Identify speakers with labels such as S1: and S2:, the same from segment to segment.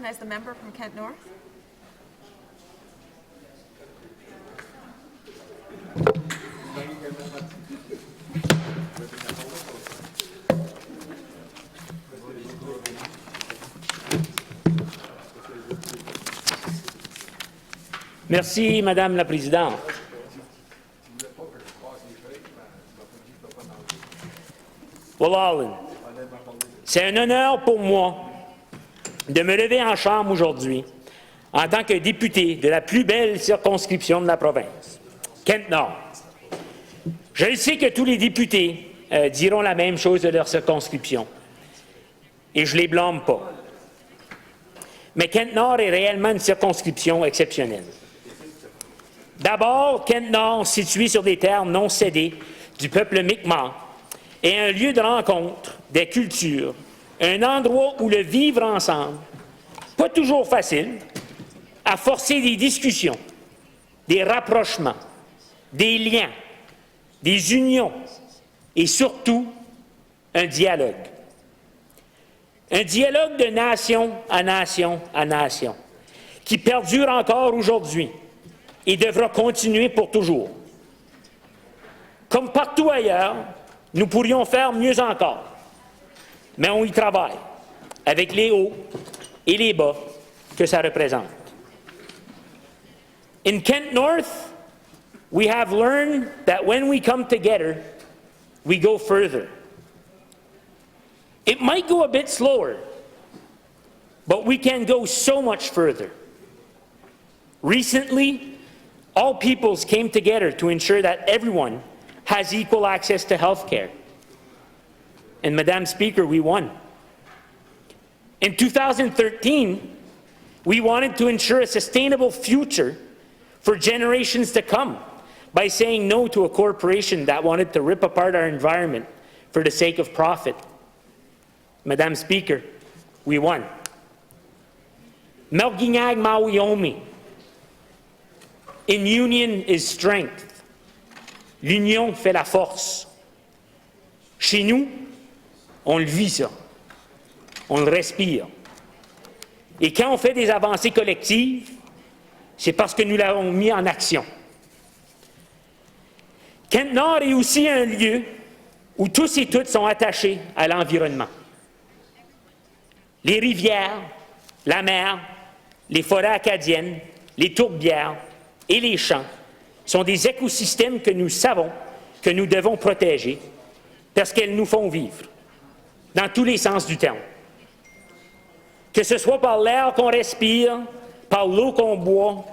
S1: recognize the member from Kent North.
S2: Merci, Madame la Présidente. Well, Alan, c'est un honneur pour moi de me lever en chambre aujourd'hui en tant que député de la plus belle circonscription de la province, Kent-Nord. Je sais que tous les députés diront la même chose de leur circonscription, et je ne les blâme pas. Mais Kent-Nord est réellement une circonscription exceptionnelle. D'abord, Kent-Nord, situé sur des terres non cédées du peuple Mi'kmaq, est un lieu de rencontre des cultures, un endroit où le vivre ensemble, pas toujours facile, a forcé des discussions, des rapprochements, des liens, des unions et surtout un dialogue. Un dialogue de nation à nation à nation qui perdure encore aujourd'hui et devra continuer pour toujours. Comme partout ailleurs, nous pourrions faire mieux encore, mais on y travaille, avec les hauts et les bas que ça représente. In Kent North, we have learned that when we come together, we go further. It might go a bit slower, but we can go so much further. Recently, all peoples came together to ensure that everyone has equal access to health care. And Madam Speaker, we won. In 2013, we wanted to ensure a sustainable future for generations to come by saying no to a corporation that wanted to rip apart our environment for the sake of profit. Madam Speaker, we won. Melginag Mawiomi. In union is strength. L'union fait la force. Chez nous, on le vit ça. On le respire. Et quand on fait des avancées collectives, c'est parce que nous l'avons mis en action. Kent-Nord est aussi un lieu où tous et toutes sont attachés à l'environnement. Les rivières, la mer, les forêts acadiennes, les tourbières et les champs sont des écosystèmes que nous savons que nous devons protéger parce qu'elles nous font vivre, dans tous les sens du terme. Que ce soit par l'air qu'on respire, par l'eau qu'on boit,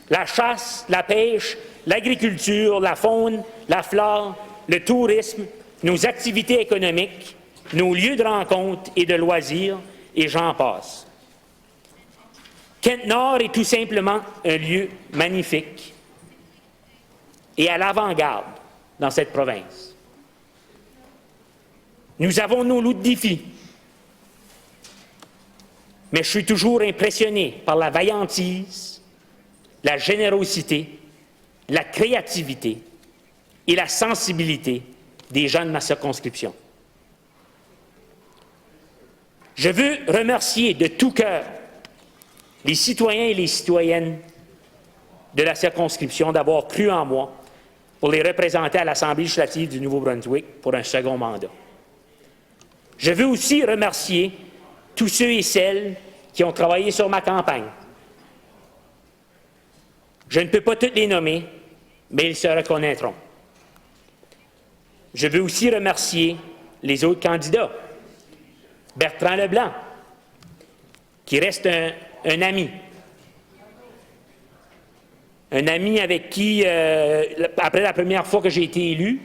S2: la chasse, la pêche, l'agriculture, la faune, la flore, le tourisme, nos activités économiques, nos lieux de rencontre et de loisirs, et j'en passe. Kent-Nord est tout simplement un lieu magnifique et à l'avant-garde dans cette province. Nous avons nos lots de défis, mais je suis toujours impressionné par la vaillantise, la générosité, la créativité et la sensibilité des gens de ma circonscription. Je veux remercier de tout cœur les citoyens et les citoyennes de la circonscription d'avoir cru en moi pour les représenter à l'Assemblée législative du Nouveau-Brunswick pour un second mandat. Je veux aussi remercier tous ceux et celles qui ont travaillé sur ma campagne. Je ne peux pas toutes les nommer, mais ils se reconnaîtront. Je veux aussi remercier les autres candidats. Bertrand Leblanc, qui reste un ami. Un ami avec qui, après la première fois que j'ai été élu,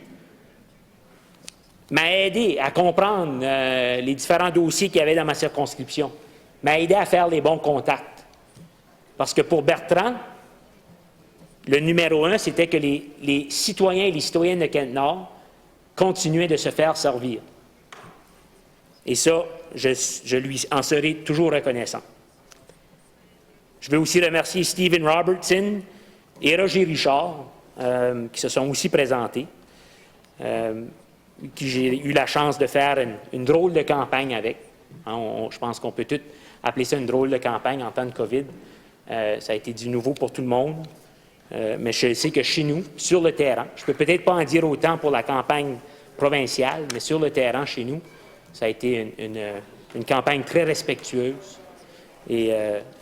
S2: m'a aidé à comprendre les différents dossiers qu'il y avait dans ma circonscription, m'a aidé à faire les bons contacts. Parce que pour Bertrand, le numéro 1, c'était que les citoyens et les citoyennes de Kent-Nord continuaient de se faire servir. Et ça, je lui en serai toujours reconnaissant. Je veux aussi remercier Stephen Robertson et Roger Richard, qui se sont aussi présentés, qui j'ai eu la chance de faire une drôle de campagne avec. Je pense qu'on peut tous appelé ça une drôle de campagne en temps de COVID. Ça a été du nouveau pour tout le monde. Mais je sais que chez nous, sur le terrain, je ne peux peut-être pas en dire autant pour la campagne provinciale, mais sur le terrain, chez nous, ça a été une campagne très respectueuse et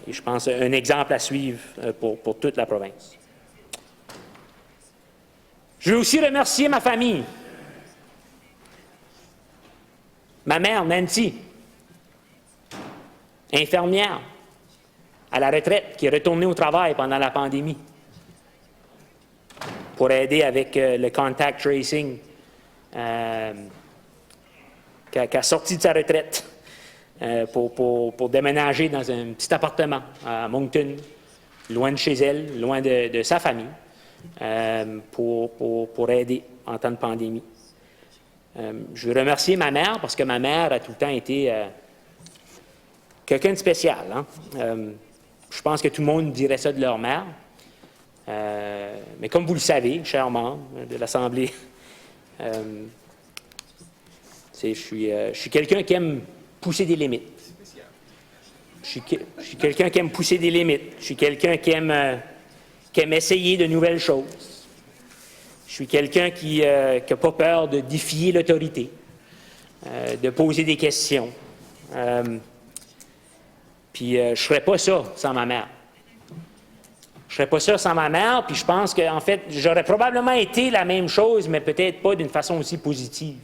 S2: je pense un exemple à suivre pour toute la province. Je veux aussi remercier ma famille. Ma mère, Nancy, infirmière à la retraite, qui est retournée au travail pendant la pandémie pour aider avec le contact tracing, qui a sorti de sa retraite pour déménager dans un petit appartement à Moncton, loin de chez elle, loin de sa famille, pour aider en temps de pandémie. Je veux remercier ma mère parce que ma mère a tout le temps été quelqu'un de spécial. Hein? Je pense que tout le monde dirait ça de leur mère. Mais comme vous le savez, chers membres de l'Assemblée, je suis quelqu'un qui aime pousser des limites. Je suis quelqu'un qui aime pousser des limites. Je suis quelqu'un qui aime essayer de nouvelles choses. Je suis quelqu'un qui n'a pas peur de défier l'autorité, de poser des questions. Puis je ne ferais pas ça sans ma mère. Je ne ferais pas ça sans ma mère, puis je pense qu'en fait, j'aurais probablement été la même chose, mais peut-être pas d'une façon aussi positive.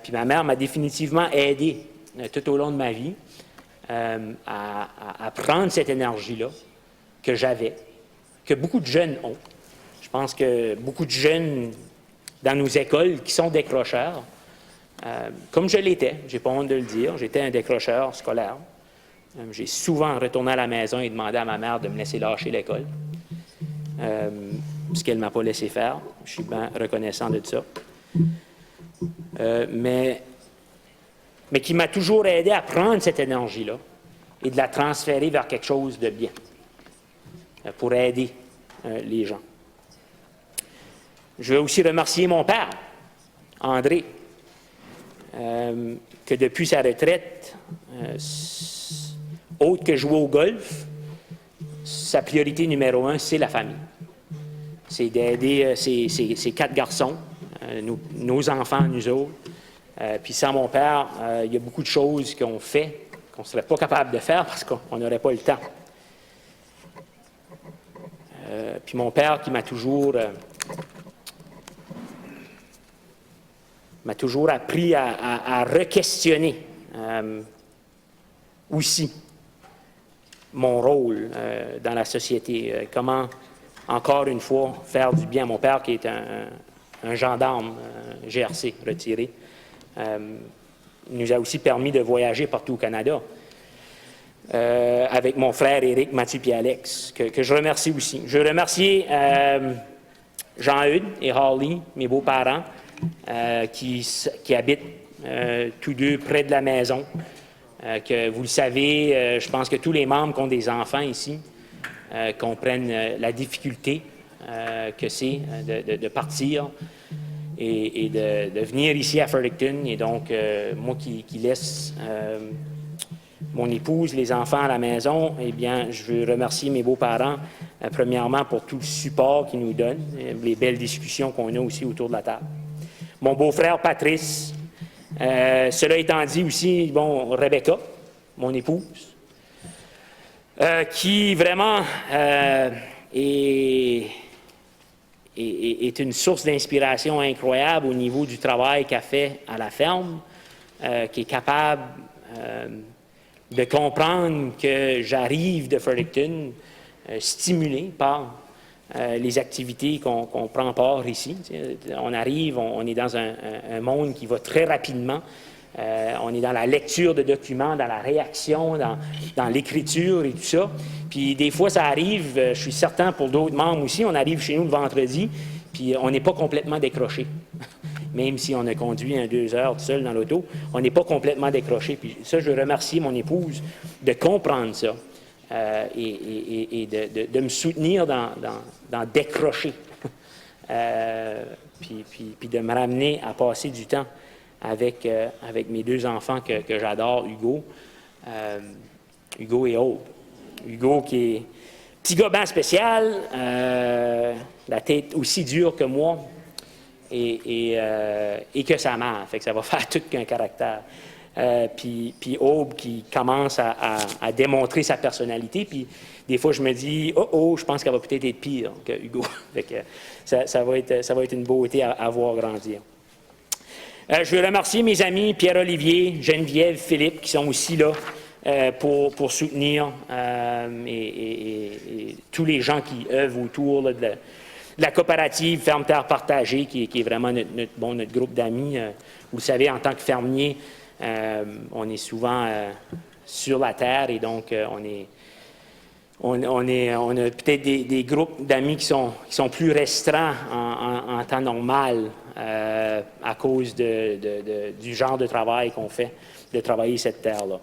S2: Puis ma mère m'a définitivement aidé tout au long de ma vie à prendre cette énergie-là que j'avais, que beaucoup de jeunes ont. Je pense que beaucoup de jeunes dans nos écoles qui sont décrocheurs, comme je l'étais, je n'ai pas honte de le dire, j'étais un décrocheur scolaire. J'ai souvent retourné à la maison et demandé à ma mère de me laisser lâcher l'école, ce qu'elle ne m'a pas laissé faire. Je suis bien reconnaissant de ça. Mais qui m'a toujours aidé à prendre cette énergie-là et de la transférer vers quelque chose de bien pour aider les gens. Je veux aussi remercier mon père, André, que depuis sa retraite, autre que jouer au golf, sa priorité numéro 1, c'est la famille. C'est d'aider ses 4 garçons, nos enfants, nous autres. Puis sans mon père, il y a beaucoup de choses qu'on fait qu'on ne serait pas capable de faire parce qu'on n'aurait pas le temps. Puis mon père qui m'a toujours appris à re-questionner aussi mon rôle dans la société. Comment, encore une fois, faire du bien. Mon père, qui est un gendarme GRC retiré, nous a aussi permis de voyager partout au Canada avec mon frère Éric, Mathieu et Alex, que je remercie aussi. Je veux remercier Jean-Eudes et Holly, mes beaux-parents, qui habitent tous deux près de la maison. Que vous le savez, je pense que tous les membres qui ont des enfants ici comprennent la difficulté que c'est de partir et de venir ici à Fredericton. Et donc, moi qui laisse mon épouse, les enfants à la maison, eh bien, je veux remercier mes beaux-parents, premièrement, pour tout le support qu'ils nous donnent, les belles discussions qu'on a aussi autour de la table. Mon beau-frère Patrice, cela étant dit aussi, bon, Rebecca, mon épouse, qui vraiment est une source d'inspiration incroyable au niveau du travail qu'elle fait à la ferme, qui est capable de comprendre que j'arrive de Fredericton stimulé par les activités qu'on prend part ici. On arrive, on est dans un monde qui va très rapidement. On est dans la lecture de documents, dans la réaction, dans l'écriture et tout ça. Puis des fois, ça arrive, je suis certain pour d'autres membres aussi, on arrive chez nous le vendredi, puis on n'est pas complètement décroché. Même si on a conduit 2 heures tout seul dans l'auto, on n'est pas complètement décroché. Puis ça, je veux remercier mon épouse de comprendre ça et de me soutenir dans décrocher. Puis de me ramener à passer du temps avec mes 2 enfants que j'adore, Hugo Hugo et Aube. Hugo qui est petit gars bien spécial, la tête aussi dure que moi et que sa mère. Fait que ça va faire tout qu'un caractère. Puis Aube qui commence à démontrer sa personnalité. Puis des fois, je me dis, je pense qu'elle va peut-être être pire que Hugo. Fait que ça va être une beauté à voir grandir. Je veux remercier mes amis Pierre-Olivier, Geneviève, Philippe, qui sont aussi là pour soutenir et tous les gens qui œuvrent autour là, de la coopérative Ferme Terre Partagée, qui est vraiment notre groupe d'amis. Vous le savez, en tant que fermier, on est souvent sur la terre et donc on a peut-être des groupes d'amis qui sont plus restreints en temps normal à cause du genre de travail qu'on fait, de travailler cette terre-là.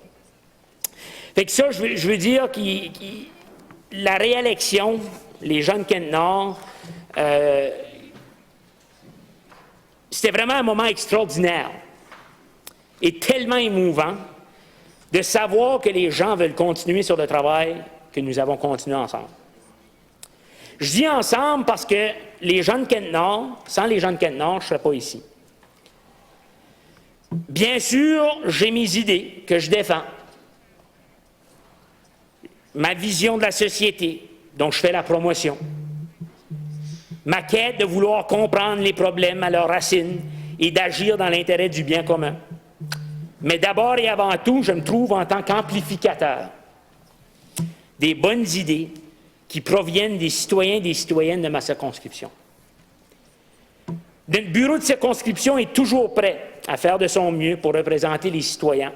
S2: Fait que ça, je veux dire que la réélection, les gens de Kent-Nord, c'était vraiment un moment extraordinaire et tellement émouvant de savoir que les gens veulent continuer sur le travail que nous avons continué ensemble. Je dis ensemble parce que les gens de Kent-Nord, sans les gens de Kent-Nord, je ne serais pas ici. Bien sûr, j'ai mes idées que je défends, ma vision de la société dont je fais la promotion, ma quête de vouloir comprendre les problèmes à leurs racines et d'agir dans l'intérêt du bien commun. Mais d'abord et avant tout, je me trouve en tant qu'amplificateur des bonnes idées qui proviennent des citoyens et des citoyennes de ma circonscription. Le bureau de circonscription est toujours prêt à faire de son mieux pour représenter les citoyens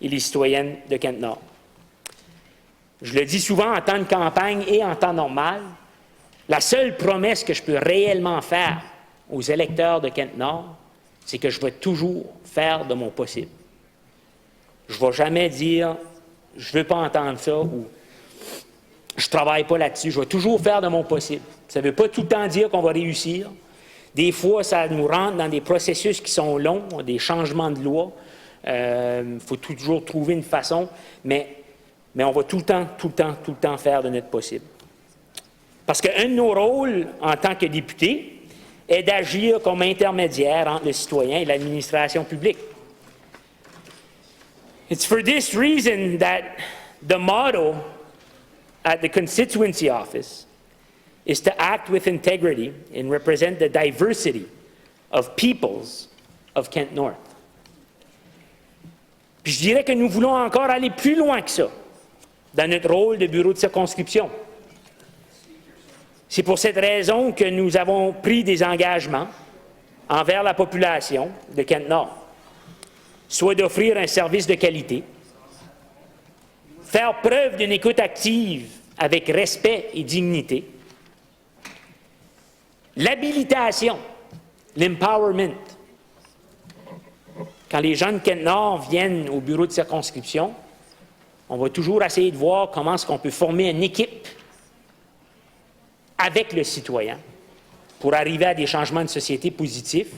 S2: et les citoyennes de Kent-Nord. Je le dis souvent en temps de campagne et en temps normal, la seule promesse que je peux réellement faire aux électeurs de Kent-Nord, c'est que je vais toujours faire de mon possible. Je ne vais jamais dire « je ne veux pas entendre ça » ou « je ne travaille pas là-dessus ». Je vais toujours faire de mon possible. Ça ne veut pas tout le temps dire qu'on va réussir. Des fois, ça nous rentre dans des processus qui sont longs, des changements de loi. Il faut toujours trouver une façon, mais on va tout le temps faire de notre possible. Parce qu'un de nos rôles en tant que député est d'agir comme intermédiaire entre le citoyen et l'administration publique. It's for this reason that the motto at the constituency office is to act with integrity and represent the diversity of peoples of Kent North. Puis je dirais que nous voulons encore aller plus loin que ça dans notre rôle de bureau de circonscription. C'est pour cette raison que nous avons pris des engagements envers la population de Kent Nord, soit d'offrir un service de qualité, faire preuve d'une écoute active avec respect et dignité, l'habilitation, l'empowerment. Quand les gens de Kent Nord viennent au bureau de circonscription, on va toujours essayer de voir comment est-ce qu'on peut former une équipe avec le citoyen pour arriver à des changements de société positifs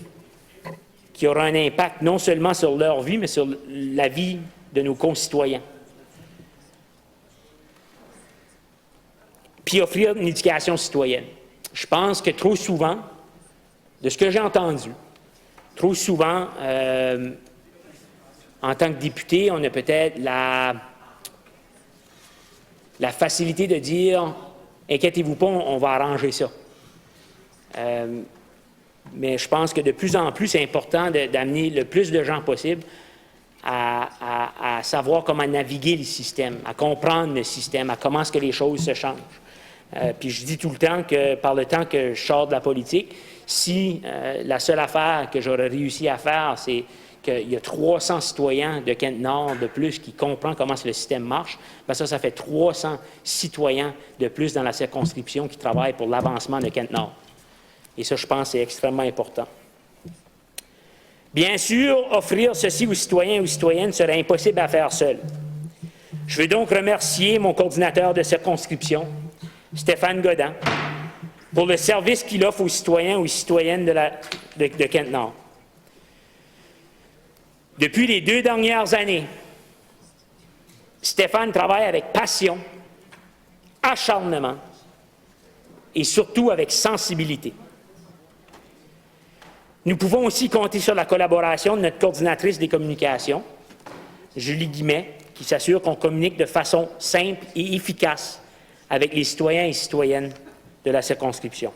S2: qui auront un impact non seulement sur leur vie, mais sur la vie de nos concitoyens. Puis offrir une éducation citoyenne. Je pense que trop souvent, de ce que j'ai entendu, trop souvent, en tant que député, on a peut-être la facilité de dire « Inquiétez-vous pas, on va arranger ça ». Mais je pense que de plus en plus, c'est important d'amener le plus de gens possible à savoir comment naviguer le système, à comprendre le système, à comment est-ce que les choses se changent. Puis je dis tout le temps que par le temps que je sors de la politique, si la seule affaire que j'aurais réussi à faire, c'est qu'il y a 300 citoyens de Kent-Nord de plus qui comprennent comment le système marche, bien ça fait 300 citoyens de plus dans la circonscription qui travaillent pour l'avancement de Kent-Nord. Et ça, je pense, c'est extrêmement important. Bien sûr, offrir ceci aux citoyens et aux citoyennes serait impossible à faire seul. Je veux donc remercier mon coordinateur de circonscription, Stéphane Godin, pour le service qu'il offre aux citoyens et aux citoyennes de Kent-Nord. Depuis les 2 dernières années, Stéphane travaille avec passion, acharnement et surtout avec sensibilité. Nous pouvons aussi compter sur la collaboration de notre coordinatrice des communications, Julie Guimet, qui s'assure qu'on communique de façon simple et efficace avec les citoyens et citoyennes de la circonscription.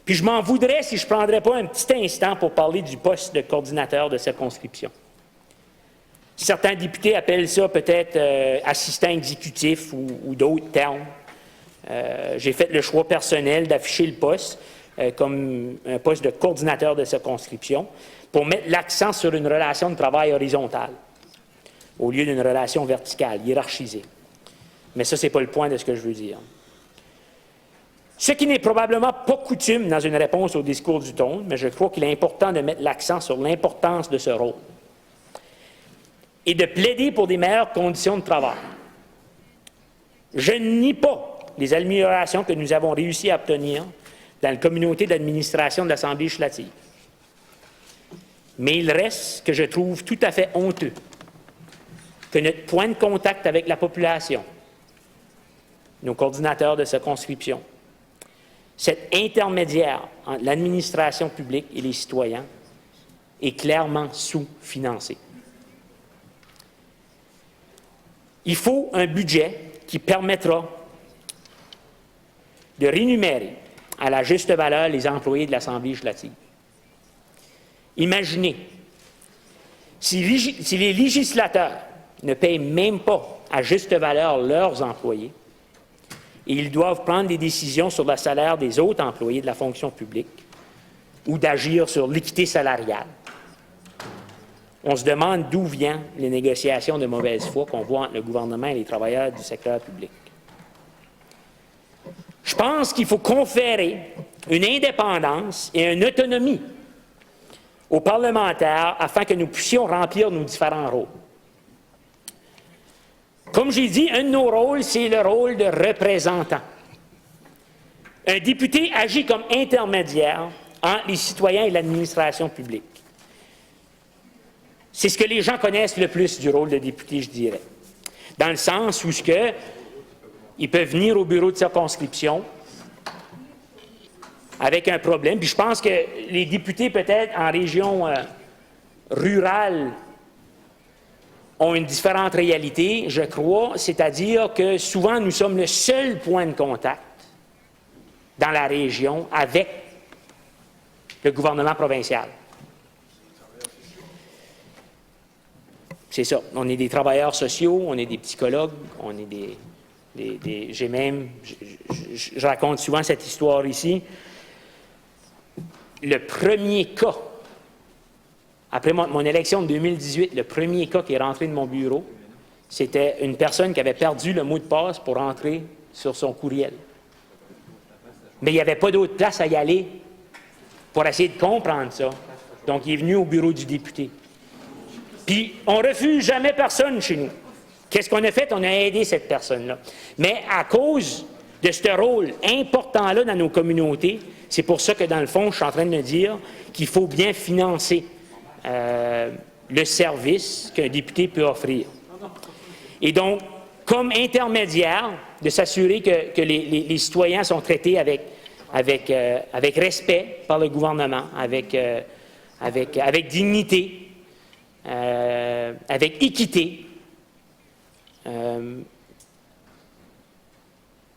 S2: Puis je m'en voudrais si je ne prendrais pas un petit instant pour parler du poste de coordinateur de circonscription. Certains députés appellent ça peut-être assistant exécutif ou d'autres termes. J'ai fait le choix personnel d'afficher le poste comme un poste de coordinateur de circonscription pour mettre l'accent sur une relation de travail horizontale au lieu d'une relation verticale, hiérarchisée. Mais ça, ce n'est pas le point de ce que je veux dire. Ce qui n'est probablement pas coutume dans une réponse au discours du ton, mais je crois qu'il est important de mettre l'accent sur l'importance de ce rôle et de plaider pour des meilleures conditions de travail. Je ne nie pas les améliorations que nous avons réussi à obtenir dans la communauté d'administration de l'Assemblée législative. Mais il reste que je trouve tout à fait honteux que notre point de contact avec la population, nos coordinateurs de circonscription, cet intermédiaire entre l'administration publique et les citoyens est clairement sous-financé. Il faut un budget qui permettra de rémunérer à la juste valeur les employés de l'Assemblée législative. Imaginez, si les législateurs ne payent même pas à juste valeur leurs employés, et ils doivent prendre des décisions sur le salaire des autres employés de la fonction publique ou d'agir sur l'équité salariale. On se demande d'où viennent les négociations de mauvaise foi qu'on voit entre le gouvernement et les travailleurs du secteur public. Je pense qu'il faut conférer une indépendance et une autonomie aux parlementaires afin que nous puissions remplir nos différents rôles. Comme j'ai dit, un de nos rôles, c'est le rôle de représentant. Un député agit comme intermédiaire entre les citoyens et l'administration publique. C'est ce que les gens connaissent le plus du rôle de député, je dirais. Dans le sens où ils peuvent venir au bureau de circonscription avec un problème. Puis je pense que les députés, peut-être en région rurale, ont une différente réalité, je crois, c'est-à-dire que souvent nous sommes le seul point de contact dans la région avec le gouvernement provincial. C'est ça. On est des travailleurs sociaux, on est des psychologues, on est je raconte souvent cette histoire ici. Le premier cas, après mon élection de 2018, le premier cas qui est rentré de mon bureau, c'était une personne qui avait perdu le mot de passe pour entrer sur son courriel. Mais il n'y avait pas d'autre place à y aller pour essayer de comprendre ça. Donc, il est venu au bureau du député. Puis, on ne refuse jamais personne chez nous. Qu'est-ce qu'on a fait? On a aidé cette personne-là. Mais à cause de ce rôle important-là dans nos communautés, c'est pour ça que, dans le fond, je suis en train de dire qu'il faut bien financer le service qu'un député peut offrir. Et donc, comme intermédiaire, de s'assurer que les citoyens sont traités avec respect par le gouvernement, avec dignité, avec équité.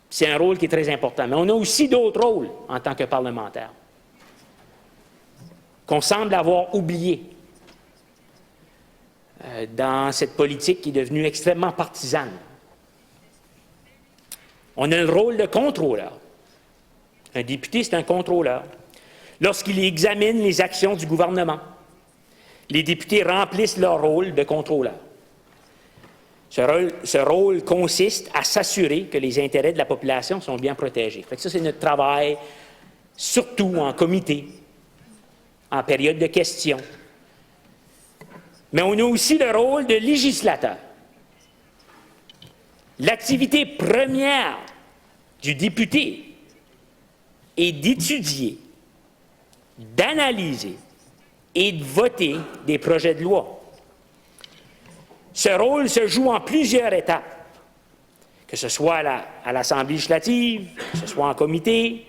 S2: C'est un rôle qui est très important. Mais on a aussi d'autres rôles en tant que parlementaire qu'on semble avoir oubliés dans cette politique qui est devenue extrêmement partisane. On a le rôle de contrôleur. Un député, c'est un contrôleur. Lorsqu'il examine les actions du gouvernement, les députés remplissent leur rôle de contrôleur. Ce rôle consiste à s'assurer que les intérêts de la population sont bien protégés. Fait que ça, c'est notre travail, surtout en comité, en période de questions. Mais on a aussi le rôle de législateur. L'activité première du député est d'étudier, d'analyser et de voter des projets de loi. Ce rôle se joue en plusieurs étapes, que ce soit à l'Assemblée législative, que ce soit en comité,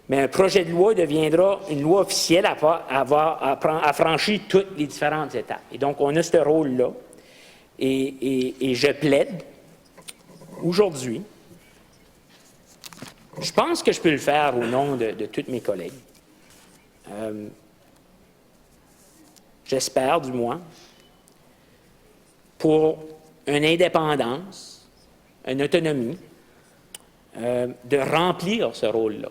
S2: mais un projet de loi deviendra une loi officielle à franchir toutes les différentes étapes. Et donc, on a ce rôle-là, et je plaide aujourd'hui. Je pense que je peux le faire au nom de tous mes collègues. J'espère, du moins, pour une indépendance, une autonomie, de remplir ce rôle-là.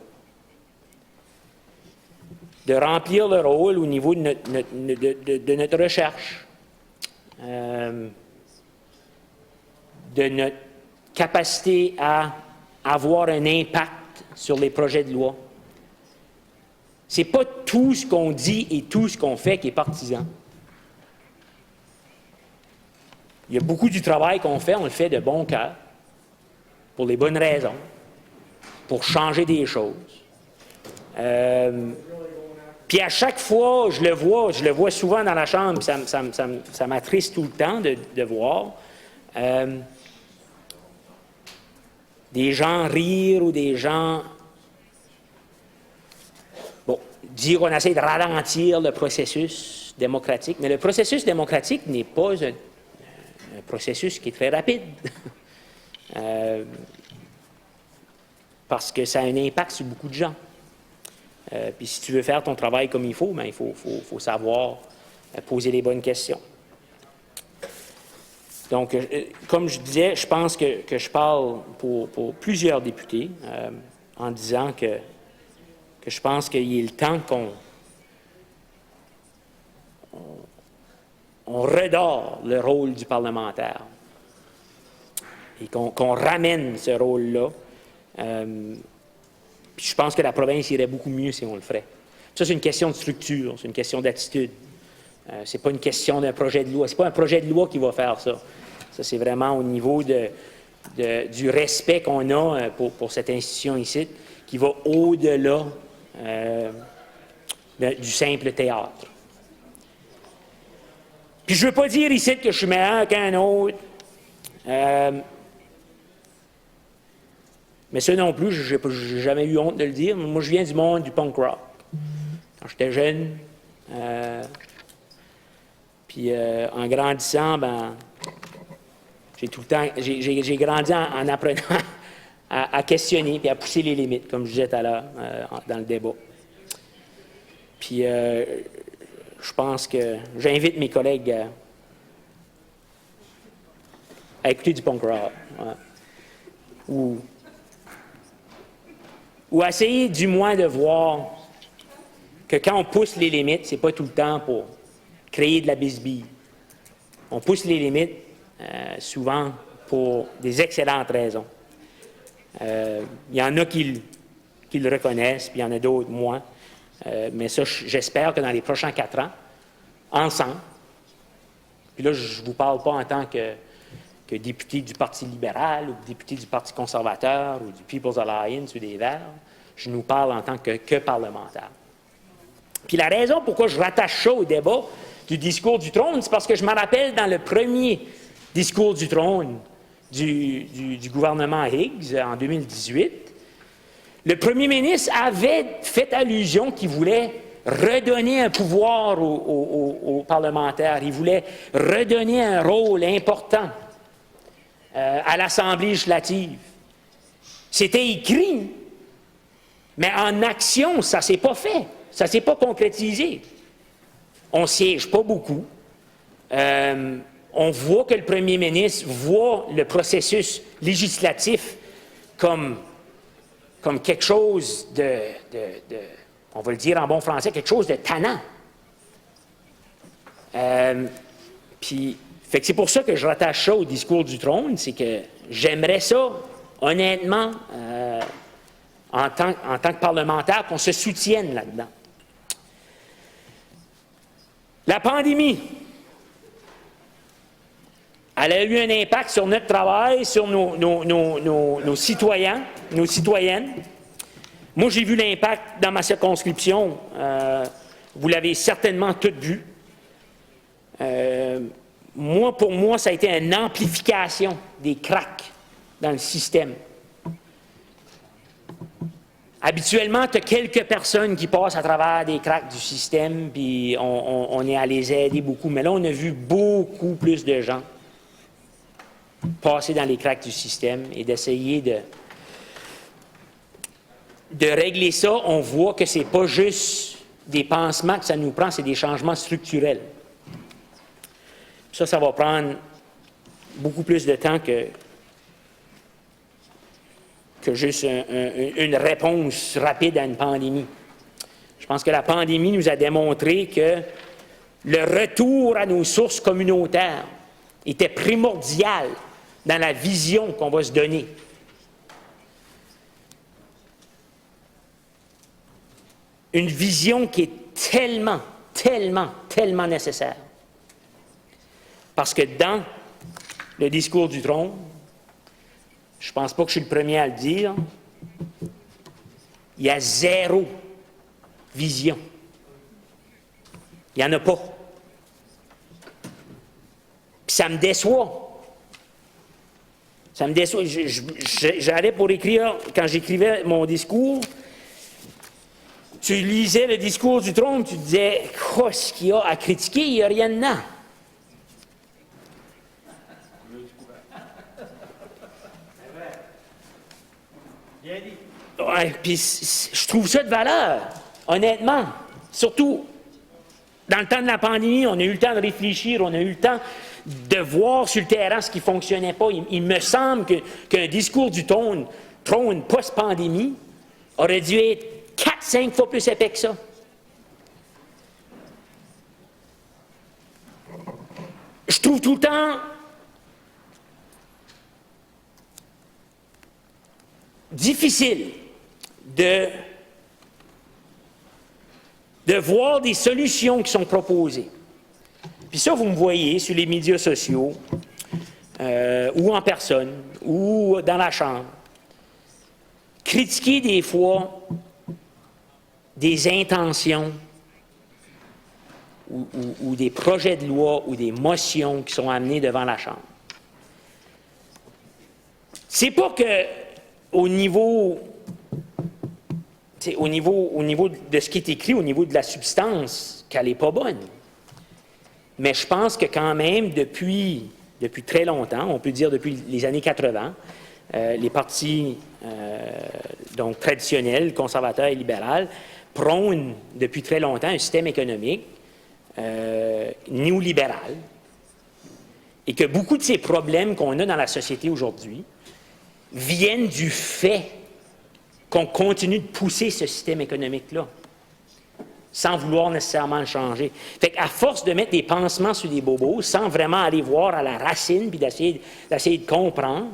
S2: De remplir le rôle au niveau de notre recherche, de notre capacité à avoir un impact sur les projets de loi. Ce n'est pas tout ce qu'on dit et tout ce qu'on fait qui est partisan. Il y a beaucoup du travail qu'on fait, on le fait de bon cœur, pour les bonnes raisons, pour changer des choses. Puis à chaque fois, je le vois souvent dans la Chambre, ça m'attriste tout le temps de voir des gens rire ou des gens dire qu'on essaie de ralentir le processus démocratique. Mais le processus démocratique n'est pas un processus qui est très rapide. Parce que ça a un impact sur beaucoup de gens. Puis si tu veux faire ton travail comme il faut, bien, il faut savoir poser les bonnes questions. Donc, comme je disais, je pense que je parle pour plusieurs députés en disant que je pense qu'il est le temps qu'on redore le rôle du parlementaire et qu'on ramène ce rôle-là. Puis je pense que la province irait beaucoup mieux si on le ferait. Ça, c'est une question de structure, c'est une question d'attitude. C'est pas une question d'un projet de loi. C'est pas un projet de loi qui va faire ça. Ça, c'est vraiment au niveau du respect qu'on a pour cette institution ici, qui va au-delà du simple théâtre. Puis je ne veux pas dire ici que je suis meilleur qu'un autre. Mais ça non plus, je n'ai jamais eu honte de le dire. Moi, je viens du monde du punk rock. Quand j'étais jeune, puis en grandissant, ben, j'ai grandi en apprenant à questionner puis à pousser les limites, comme je disais tout à l'heure dans le débat. Puis je pense que j'invite mes collègues à écouter du punk rock. Ouais. Ou essayer du moins de voir que quand on pousse les limites, c'est pas tout le temps pour créer de la bisbille. On pousse les limites souvent pour des excellentes raisons. Il y en a qui le reconnaissent, puis il y en a d'autres moins. Mais ça, j'espère que dans les prochains 4 ans, ensemble, puis là, je ne vous parle pas en tant que député du Parti libéral ou député du Parti conservateur ou du People's Alliance ou des Verts, je nous parle en tant que parlementaire. Puis la raison pourquoi je rattache ça au débat du discours du trône, c'est parce que je me rappelle dans le premier discours du trône du gouvernement Higgs en 2018, le premier ministre avait fait allusion qu'il voulait redonner un pouvoir aux parlementaires, il voulait redonner un rôle important à l'Assemblée législative. C'était écrit, mais en action, ça ne s'est pas fait, ça ne s'est pas concrétisé. On ne siège pas beaucoup. On voit que le premier ministre voit le processus législatif comme quelque chose on va le dire en bon français, quelque chose de tannant. Puis, c'est pour ça que je rattache ça au discours du trône, c'est que j'aimerais ça, honnêtement, en tant que parlementaire, qu'on se soutienne là-dedans. La pandémie, elle a eu un impact sur notre travail, sur nos citoyens, nos citoyennes. Moi, j'ai vu l'impact dans ma circonscription. Vous l'avez certainement tous vu. pour moi, ça a été une amplification des cracks dans le système. Habituellement, tu as quelques personnes qui passent à travers des cracks du système, puis on est à les aider beaucoup. Mais là, on a vu beaucoup plus de gens passer dans les cracks du système et d'essayer de régler ça. On voit que ce n'est pas juste des pansements que ça nous prend, c'est des changements structurels. Ça va prendre beaucoup plus de temps que juste une réponse rapide à une pandémie. Je pense que la pandémie nous a démontré que le retour à nos sources communautaires était primordial dans la vision qu'on va se donner. Une vision qui est tellement, tellement, tellement nécessaire. Parce que dans le discours du trône, je ne pense pas que je suis le premier à le dire, il y a zéro vision. Il n'y en a pas. Puis ça me déçoit. Ça me déçoit. J'allais pour écrire, quand j'écrivais mon discours, tu lisais le discours du trône, tu te disais, qu'est-ce qu'il y a à critiquer? Il n'y a rien dedans. Ouais, puis je trouve ça de valeur, honnêtement. Surtout, dans le temps de la pandémie, on a eu le temps de réfléchir, on a eu le temps de voir sur le terrain ce qui ne fonctionnait pas. Il me semble qu'un discours du trône post-pandémie aurait dû être 4-5 fois plus épais que ça. Je trouve tout le temps difficile de voir des solutions qui sont proposées. Puis ça, vous me voyez sur les médias sociaux, ou en personne, ou dans la chambre, critiquer des fois des intentions ou des projets de loi ou des motions qui sont amenés devant la Chambre. C'est pas que au niveau de ce qui est écrit, au niveau de la substance, qu'elle n'est pas bonne. Mais je pense que quand même, depuis très longtemps, on peut dire depuis les années 80, les partis donc traditionnels, conservateurs et libéraux, prônent depuis très longtemps un système économique néolibéral et que beaucoup de ces problèmes qu'on a dans la société aujourd'hui viennent du fait qu'on continue de pousser ce système économique-là sans vouloir nécessairement le changer. Fait qu'à force de mettre des pansements sur des bobos sans vraiment aller voir à la racine puis d'essayer de comprendre,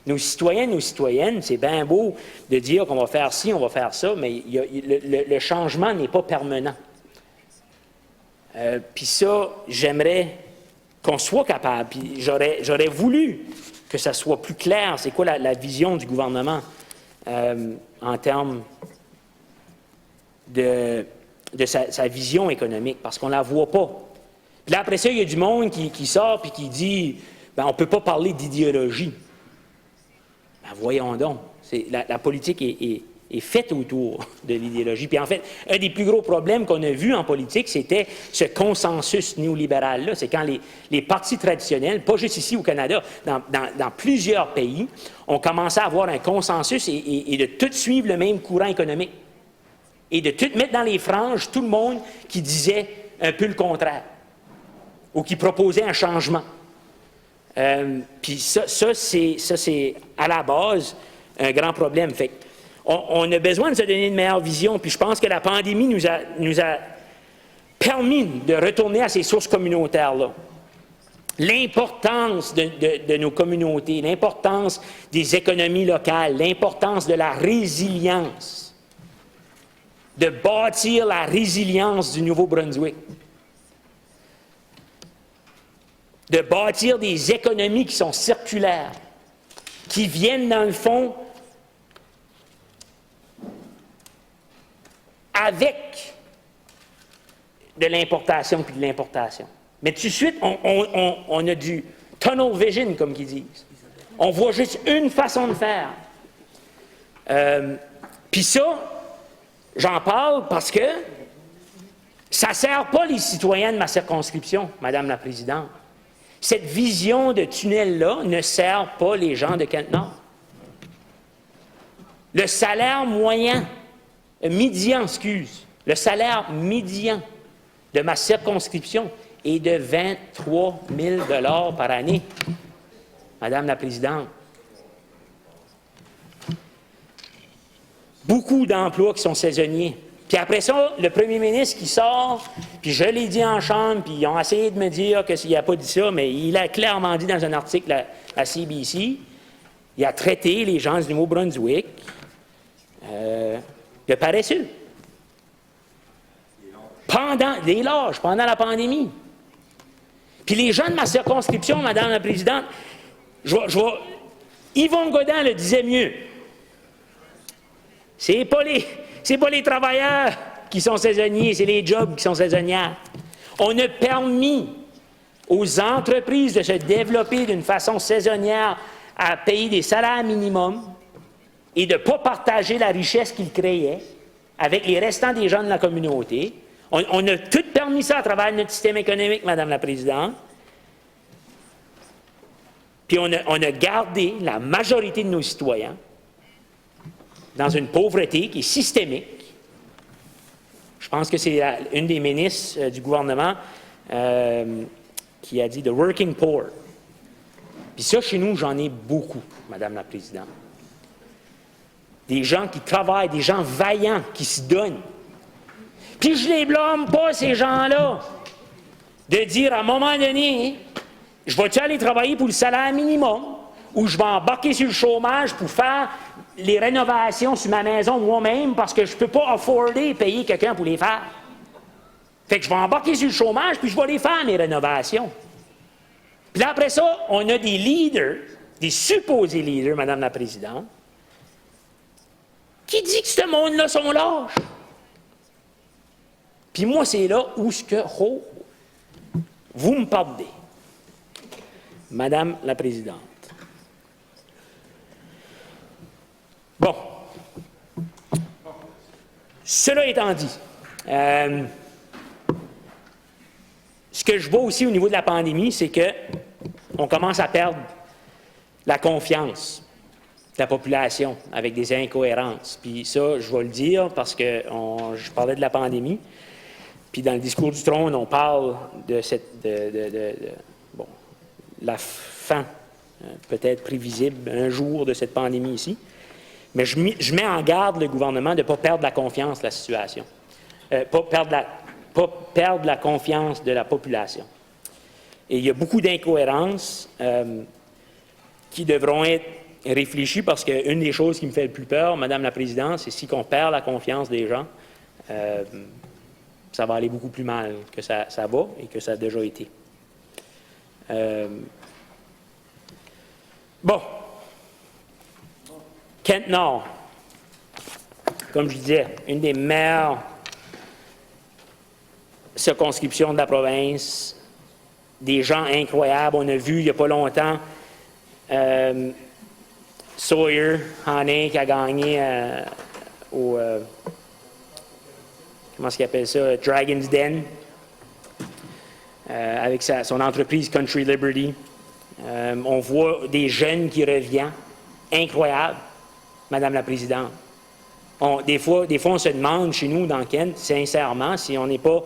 S2: nos citoyens, nos citoyennes, c'est bien beau de dire qu'on va faire ci, on va faire ça, mais le changement n'est pas permanent. Puis ça, j'aimerais qu'on soit capable, puis j'aurais voulu que ça soit plus clair, c'est quoi la vision du gouvernement en termes de sa vision économique, parce qu'on ne la voit pas. Puis là, après ça, il y a du monde qui sort et qui dit ben, on ne peut pas parler d'idéologie. Ben, voyons donc. La politique est faite autour de l'idéologie. Puis en fait, un des plus gros problèmes qu'on a vu en politique, c'était ce consensus néolibéral-là. C'est quand les partis traditionnels, pas juste ici au Canada, dans plusieurs pays, ont commencé à avoir un consensus et de tout suivre le même courant économique. Et de tout mettre dans les franges tout le monde qui disait un peu le contraire ou qui proposait un changement. Puis ça c'est à la base un grand problème. Fait on a besoin de se donner une meilleure vision, puis je pense que la pandémie nous a permis de retourner à ces sources communautaires-là. L'importance de nos communautés, l'importance des économies locales, l'importance de la résilience, de bâtir la résilience du Nouveau-Brunswick, de bâtir des économies qui sont circulaires, qui viennent dans le fond avec de l'importation puis de l'importation. Mais tout de suite, on a du tunnel vision, comme ils disent. On voit juste une façon de faire. Puis ça, j'en parle parce que ça ne sert pas les citoyens de ma circonscription, Madame la Présidente. Cette vision de tunnel-là ne sert pas les gens de Kent-Nord. Le salaire moyen, le salaire médian de ma circonscription est de 23 000 $ par année, Madame la Présidente. Beaucoup d'emplois qui sont saisonniers. Puis après ça, le premier ministre qui sort, puis je l'ai dit en chambre, puis ils ont essayé de me dire qu'il n'a pas dit ça, mais il a clairement dit dans un article à CBC, il a traité les gens du Nouveau-Brunswick de paresseux. Pendant la pandémie. Puis les gens de ma circonscription, Madame la Présidente, Yvon Godin le disait mieux. C'est pas les travailleurs qui sont saisonniers, c'est les jobs qui sont saisonniers. On a permis aux entreprises de se développer d'une façon saisonnière à payer des salaires minimums et de ne pas partager la richesse qu'ils créaient avec les restants des gens de la communauté. On a tout permis ça à travers notre système économique, Madame la Présidente. Puis on a gardé la majorité de nos citoyens dans une pauvreté qui est systémique. Je pense que c'est une des ministres du gouvernement qui a dit « the working poor ». Puis ça, chez nous, j'en ai beaucoup, Madame la Présidente. Des gens qui travaillent, des gens vaillants, qui se donnent. Puis je ne les blâme pas, ces gens-là, de dire à un moment donné, je vais-tu aller travailler pour le salaire minimum ou je vais embarquer sur le chômage pour faire les rénovations sur ma maison moi-même parce que je ne peux pas afforder payer quelqu'un pour les faire. Fait que je vais embarquer sur le chômage puis je vais les faire, mes rénovations. Puis là, après ça, on a des leaders, des supposés leaders, Madame la Présidente, qui disent que ce monde-là sont lâches. Puis moi, c'est là où vous me pardonnez, Madame la Présidente. Bon. Cela étant dit, ce que je vois aussi au niveau de la pandémie, c'est qu'on commence à perdre la confiance de la population avec des incohérences. Puis ça, je vais le dire parce que je parlais de la pandémie. Puis dans le discours du trône, on parle de la fin, peut-être prévisible, un jour de cette pandémie ici. Mais je mets en garde le gouvernement de ne pas perdre la confiance de la situation, pas perdre la confiance de la population. Et il y a beaucoup d'incohérences qui devront être réfléchies parce qu'une des choses qui me fait le plus peur, Madame la Présidente, c'est si on perd la confiance des gens, ça va aller beaucoup plus mal que ça va et que ça a déjà été. Bon. Kent-Nord, comme je disais, une des meilleures circonscriptions de la province, des gens incroyables. On a vu il n'y a pas longtemps Sawyer Haney qui a gagné au comment est-ce qu'il appelle ça, Dragon's Den, avec son entreprise Country Liberty. On voit des jeunes qui reviennent, incroyables. Madame la Présidente. Des fois, on se demande chez nous, dans Kent, sincèrement, si on n'est pas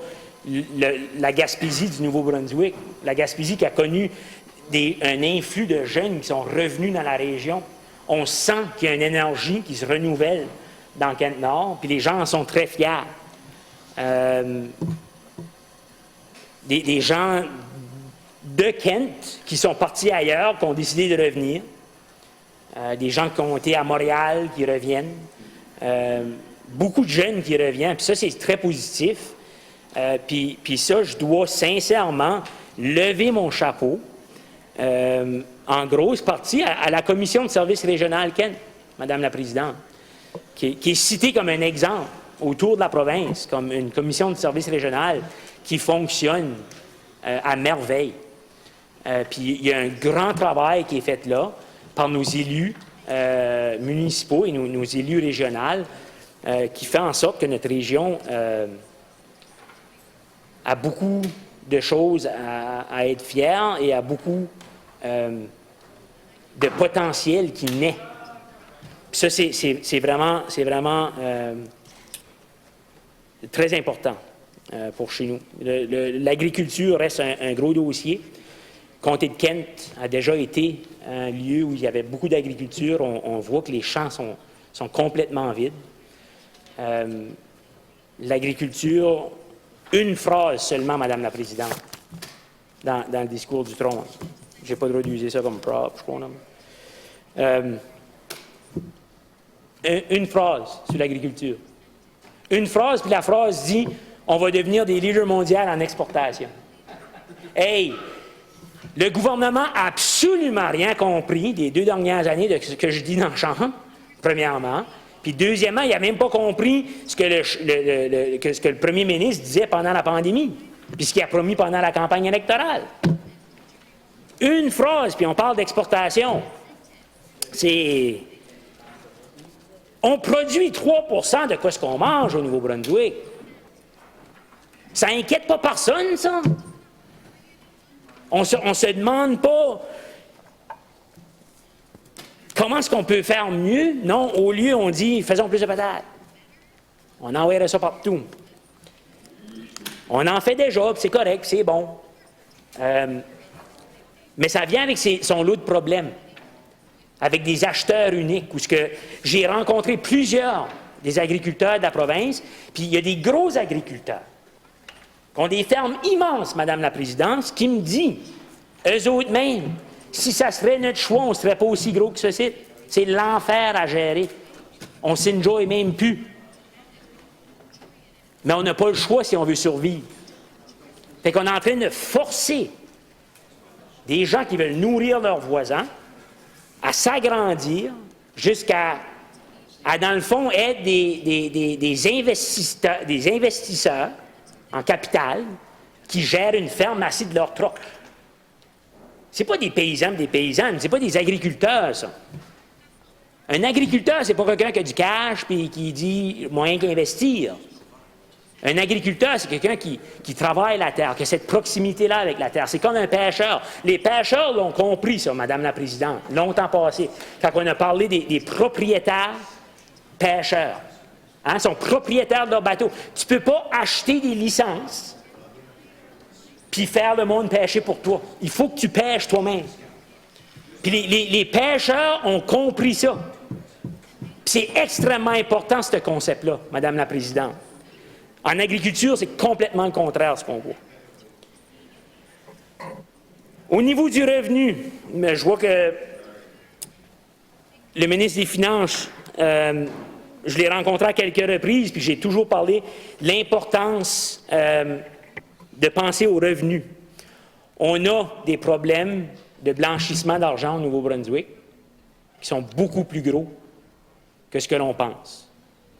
S2: la Gaspésie du Nouveau-Brunswick, la Gaspésie qui a connu un influx de jeunes qui sont revenus dans la région. On sent qu'il y a une énergie qui se renouvelle dans Kent-Nord, puis les gens en sont très fiers. Des gens de Kent qui sont partis ailleurs, qui ont décidé de revenir. Des gens qui ont été à Montréal, qui reviennent. Beaucoup de jeunes qui reviennent. Puis ça, c'est très positif. Puis ça, je dois sincèrement lever mon chapeau, en grosse partie, à la Commission de services régional Kent, Madame la Présidente, qui est citée comme un exemple autour de la province, comme une commission de services régional qui fonctionne à merveille. Puis il y a un grand travail qui est fait là par nos élus municipaux et nos élus régionaux qui fait en sorte que notre région a beaucoup de choses à être fière et a beaucoup de potentiel qui naît. Puis ça, c'est vraiment très important pour chez nous. L'agriculture reste un gros dossier. Comté de Kent a déjà été un lieu où il y avait beaucoup d'agriculture. On voit que les champs sont complètement vides. L'agriculture, une phrase seulement, Madame la Présidente, dans le discours du trône. Je n'ai pas le droit d'user ça comme propre, je crois. Une phrase sur l'agriculture. Une phrase, puis la phrase dit « On va devenir des leaders mondiaux en exportation ». Hey! Le gouvernement n'a absolument rien compris des 2 dernières années de ce que je dis dans le champ, premièrement. Puis deuxièmement, il n'a même pas compris ce que le premier ministre disait pendant la pandémie, puis ce qu'il a promis pendant la campagne électorale. Une phrase, puis on parle d'exportation. C'est... On produit 3 % de quoi ce qu'on mange au Nouveau-Brunswick. Ça n'inquiète pas personne, ça. On ne se demande pas comment est-ce qu'on peut faire mieux. Non, au lieu, on dit faisons plus de patates. On enverrait ça partout. On en fait déjà, c'est correct, c'est bon. Mais ça vient avec son lot de problèmes, avec des acheteurs uniques, où j'ai rencontré plusieurs des agriculteurs de la province, puis il y a des gros agriculteurs qui ont des fermes immenses, Madame la Présidente, qui me dit, eux autres même, si ça serait notre choix, on ne serait pas aussi gros que ceci. C'est l'enfer à gérer. On ne s'enjoye même plus. Mais on n'a pas le choix si on veut survivre. Fait qu'on est en train de forcer des gens qui veulent nourrir leurs voisins à s'agrandir jusqu'à, dans le fond, être des investisseurs en capital qui gèrent une ferme assis de leur troc. Ce n'est pas des paysans, des paysannes, ce n'est pas des agriculteurs, ça. Un agriculteur, c'est pas quelqu'un qui a du cash et qui dit moyen qu'investir. Un agriculteur, c'est quelqu'un qui travaille la terre, qui a cette proximité-là avec la terre. C'est comme un pêcheur. Les pêcheurs l'ont compris, ça, Madame la Présidente, longtemps passé, quand on a parlé des propriétaires pêcheurs. Hein, ils sont propriétaires de leur bateau. Tu ne peux pas acheter des licences puis faire le monde pêcher pour toi. Il faut que tu pêches toi-même. Puis les pêcheurs ont compris ça. C'est extrêmement important, ce concept-là, Madame la Présidente. En agriculture, c'est complètement le contraire, ce qu'on voit. Au niveau du revenu, je vois que le ministre des Finances, je l'ai rencontré à quelques reprises, puis j'ai toujours parlé de l'importance de penser aux revenus. On a des problèmes de blanchissement d'argent au Nouveau-Brunswick qui sont beaucoup plus gros que ce que l'on pense.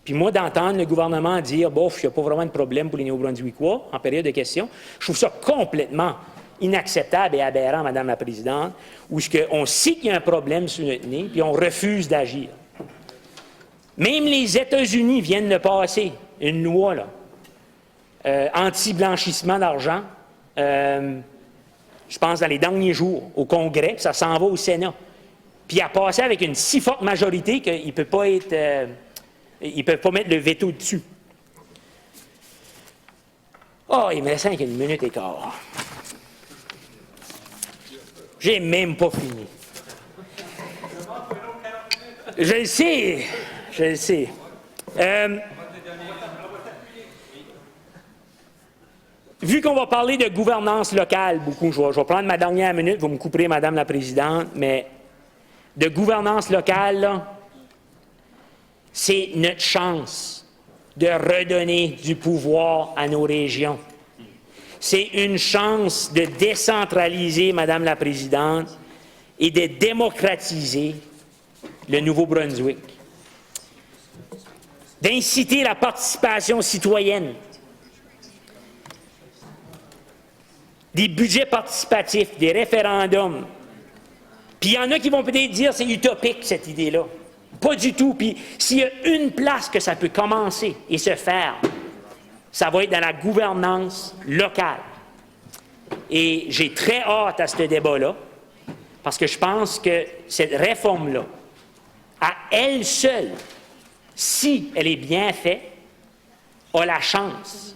S2: Puis moi, d'entendre le gouvernement dire « bof, il n'y a pas vraiment de problème pour les Néo-Brunswickois » en période de questions, je trouve ça complètement inacceptable et aberrant, Madame la Présidente, où on sait qu'il y a un problème sous notre nez, puis on refuse d'agir. Même les États-Unis viennent de passer une loi là, anti-blanchissement d'argent, je pense dans les derniers jours, au Congrès, puis ça s'en va au Sénat. Puis il a passé avec une si forte majorité qu'il ne peut pas être... ils ne peuvent pas mettre le veto dessus. Oh, il me reste 5 minutes et quart. J'ai même pas fini. Je le sais. Je le sais. Vu qu'on va parler de gouvernance locale beaucoup, je vais prendre ma dernière minute, vous me couperez, Madame la Présidente, mais de gouvernance locale, là, c'est notre chance de redonner du pouvoir à nos régions. C'est une chance de décentraliser, Madame la Présidente, et de démocratiser le Nouveau-Brunswick. D'inciter la participation citoyenne. des budgets participatifs, des référendums. Puis il y en a qui vont peut-être dire c'est utopique, cette idée-là. Pas du tout. Puis s'il y a une place que ça peut commencer et se faire, ça va être dans la gouvernance locale. Et j'ai très hâte à ce débat-là, parce que je pense que cette réforme-là, à elle seule, si elle est bien faite, a la chance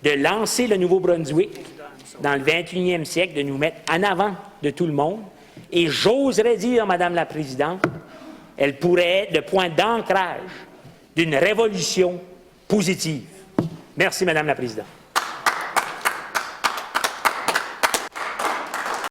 S2: de lancer le Nouveau-Brunswick dans le 21e siècle, de nous mettre en avant de tout le monde. Et j'oserais dire, Madame la Présidente, elle pourrait être le point d'ancrage d'une révolution positive. Merci, Madame la Présidente.